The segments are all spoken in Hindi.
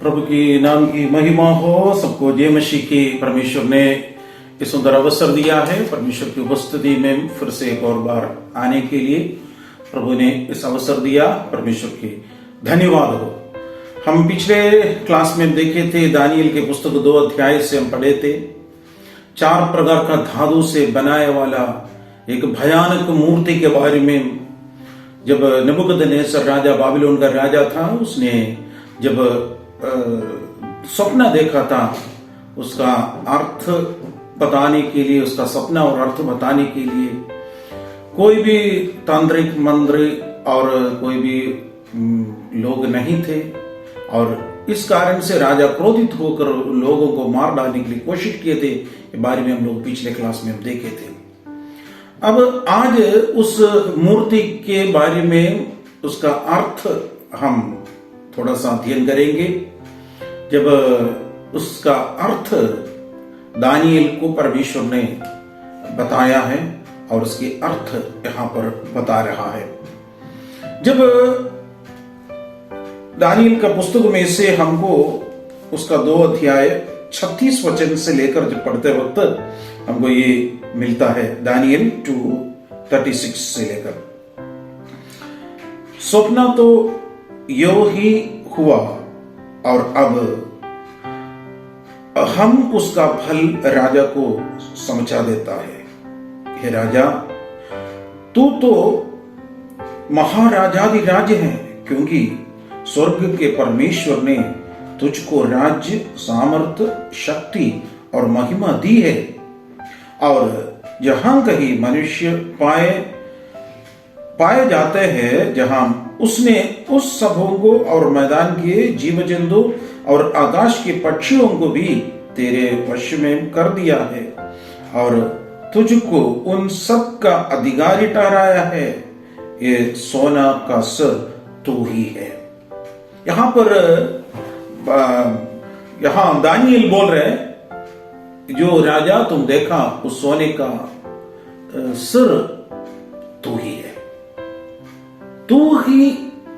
प्रभु की नाम की महिमा हो। सबको जय मसीह की। परमेश्वर ने इस सुंदर अवसर दिया है परमेश्वर की उपस्थिति में फिर से एक और बार आने के लिए। प्रभु ने इस अवसर दिया, परमेश्वर की धन्यवाद हो। हम पिछले क्लास में देखे थे दानियल के पुस्तक 2 अध्याय से हम पढ़े थे। 4 प्रकार का धातु से बनाए वाला एक भयानक मूर्ति के बारे में। जब नबूकदनेस्सर राजा, बाबिलोन का राजा था, उसने जब सपना देखा था, उसका अर्थ बताने के लिए, उसका सपना और अर्थ बताने के लिए कोई भी तांत्रिक मंत्री और कोई भी लोग नहीं थे। और इस कारण से राजा क्रोधित होकर लोगों को मार डालने के लिए कोशिश किए थे। इस बारे में हम लोग पिछले क्लास में देखे थे। अब आज उस मूर्ति के बारे में, उसका अर्थ हम थोड़ा सा अध्ययन करेंगे। जब उसका अर्थ दानियल को परमेश्वर ने बताया है और उसके अर्थ यहां पर बता रहा है। जब दानियल का पुस्तक में से हमको उसका 2 अध्याय 36 वचन से लेकर जब पढ़ते वक्त हमको ये मिलता है, दानियल 2:36 से लेकर। स्वप्न तो यो ही हुआ और अब हम उसका फल राजा को समझा देता है। हे राजा, तू तो महाराजाधिराज है, क्योंकि स्वर्ग के परमेश्वर ने तुझको राज्य, सामर्थ, शक्ति और महिमा दी है। और जहां कहीं मनुष्य पाए जाते हैं, जहां उसने उस सबों को और मैदान के जीव जंतु और आकाश के पक्षियों को भी तेरे वश में कर दिया है और तुझको उन सब का अधिकारी ठहराया है। ये सोना का सिर तू ही है। यहां पर यहां दानियल बोल रहे, जो राजा तुम देखा उस सोने का सिर तू ही है, तू ही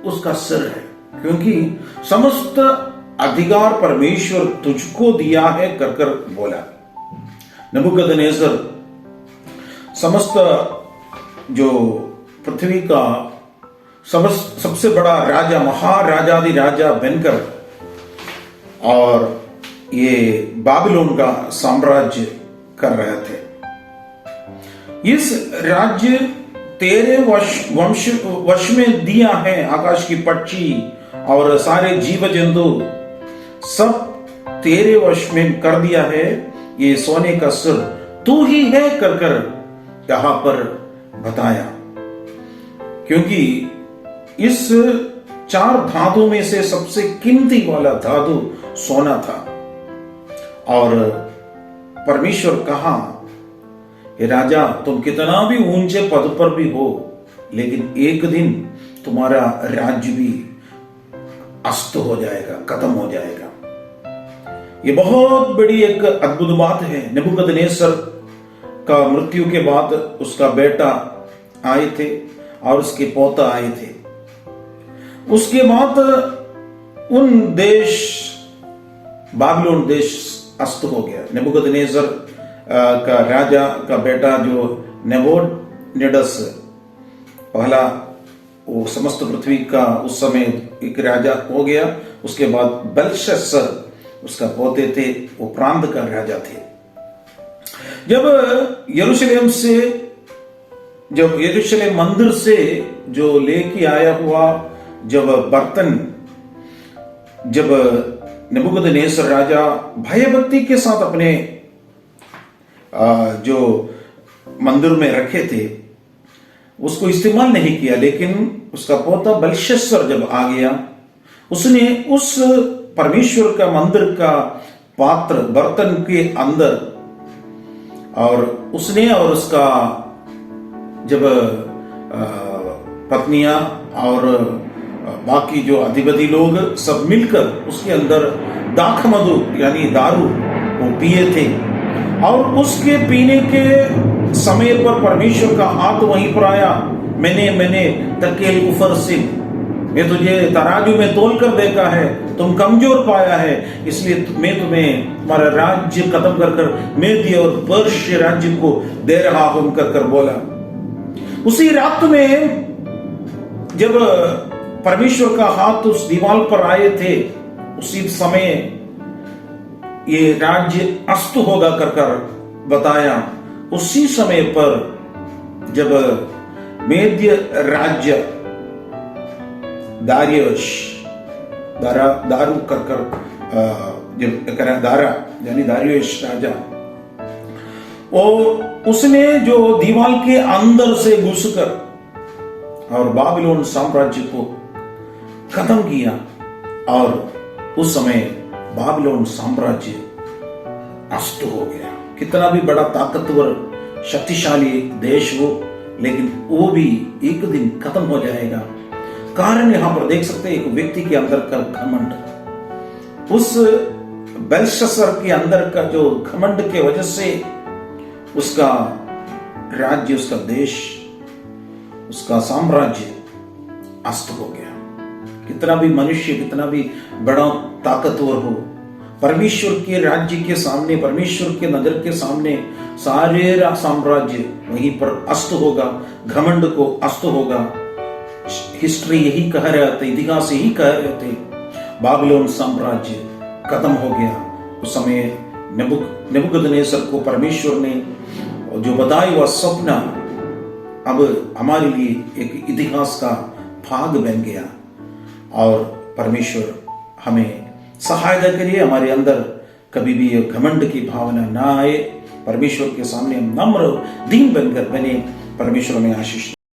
उसका सिर है, क्योंकि समस्त अधिकार परमेश्वर तुझको दिया है कर बोला। नबूकदनेस्सर समस्त जो पृथ्वी का सबसे बड़ा राजा, महाराजादि राजा बनकर और ये बाबिलोन का साम्राज्य कर रहे थे। इस राज्य तेरे वश में दिया है। आकाश की पक्षी और सारे जीव जंतु सब तेरे वश में कर दिया है। ये सोने का सिर तू ही है कर यहां पर बताया, क्योंकि इस 4 धातु में से सबसे कीमती वाला धातु सोना था। और परमेश्वर कहा, हे राजा, तुम कितना भी ऊंचे पद पर भी हो, लेकिन एक दिन तुम्हारा राज्य भी अस्त हो जाएगा, खत्म हो जाएगा। ये बहुत बड़ी एक अद्भुत बात है। नबूकदनेस्सर का मृत्यु के बाद उसका बेटा आए थे और उसके पोता आए थे। उसके बाद उन देश, बाबिलोन देश अस्त हो गया। नबूकदनेस्सर का राजा का बेटा जो नेबूकदनेस्सर पहला, वो समस्त पृथ्वी का उस समय एक राजा हो गया। उसके बाद बेलशस्सर उसका पोते थे, वो प्रांत का राजा थे। जब यरूशलेम मंदिर से जो लेके आया हुआ जब बर्तन, जब नबूकदनेस्सर राजा भयभक्ति के साथ अपने जो मंदिर में रखे थे, उसको इस्तेमाल नहीं किया, लेकिन उसका पोता बेलशस्सर जब आ गया, उसने उस परमेश्वर का मंदिर का पात्र, बर्तन के अंदर, और उसने और उसका जब पत्नियां और बाकी जो अधिपति लोग सब मिलकर उसके अंदर दाखमधु यानी दारू वो पिए थे। और उसके पीने के समय पर परमेश्वर का हाथ वहीं पर आया। मैंने तकेल उफर से मैं तुझे तराजू में तोल कर देखा है, तुम कमजोर पाया है, इसलिए मैं तुम्हें तुम्हारा राज्य खत्म कर कर मेदी और पर्शिया राज्य को दे रहा हूं कर बोला। उसी रात में जब परमेश्वर का हाथ उस दीवार पर आए थे, उसी समय ये राज्य अस्त होगा कर बताया। उसी समय पर जब मेद्य राज्य दारियुश दारू कर दारा यानी दारियुश राजा, और उसने जो दीवार के अंदर से घुसकर और बाबिलोन साम्राज्य को खत्म किया, और उस समय बाबिलोन साम्राज्य अस्त हो गया। कितना भी बड़ा ताकतवर शक्तिशाली देश हो, लेकिन वो भी एक दिन खत्म हो जाएगा। कारण यहां पर देख सकते हैं, एक व्यक्ति के अंदर का घमंड, उस बेलशस्सर के अंदर का जो घमंड के वजह से उसका राज्य, उसका देश, उसका साम्राज्य अस्त हो गया। कितना भी मनुष्य, कितना भी बड़ा ताकतवर हो, परमेश्वर के राज्य के सामने, परमेश्वर के नजर के सामने सारे साम्राज्य वहीं पर अस्त होगा, घमंड को अस्त होगा। हिस्ट्री यही कह रहे थे, इतिहास यही कह रहे थे, बाबिलोन साम्राज्य खत्म हो गया। उस समय नबूकदनेस्सर को परमेश्वर ने जो बताया हुआ स्वप्न अब हमारे लिए एक इतिहास का भाग बन गया। और परमेश्वर हमें सहायता करिए, हमारे अंदर कभी भी घमंड की भावना ना आए, परमेश्वर के सामने हम नम्र दीन बनकर बने। परमेश्वर में आशीष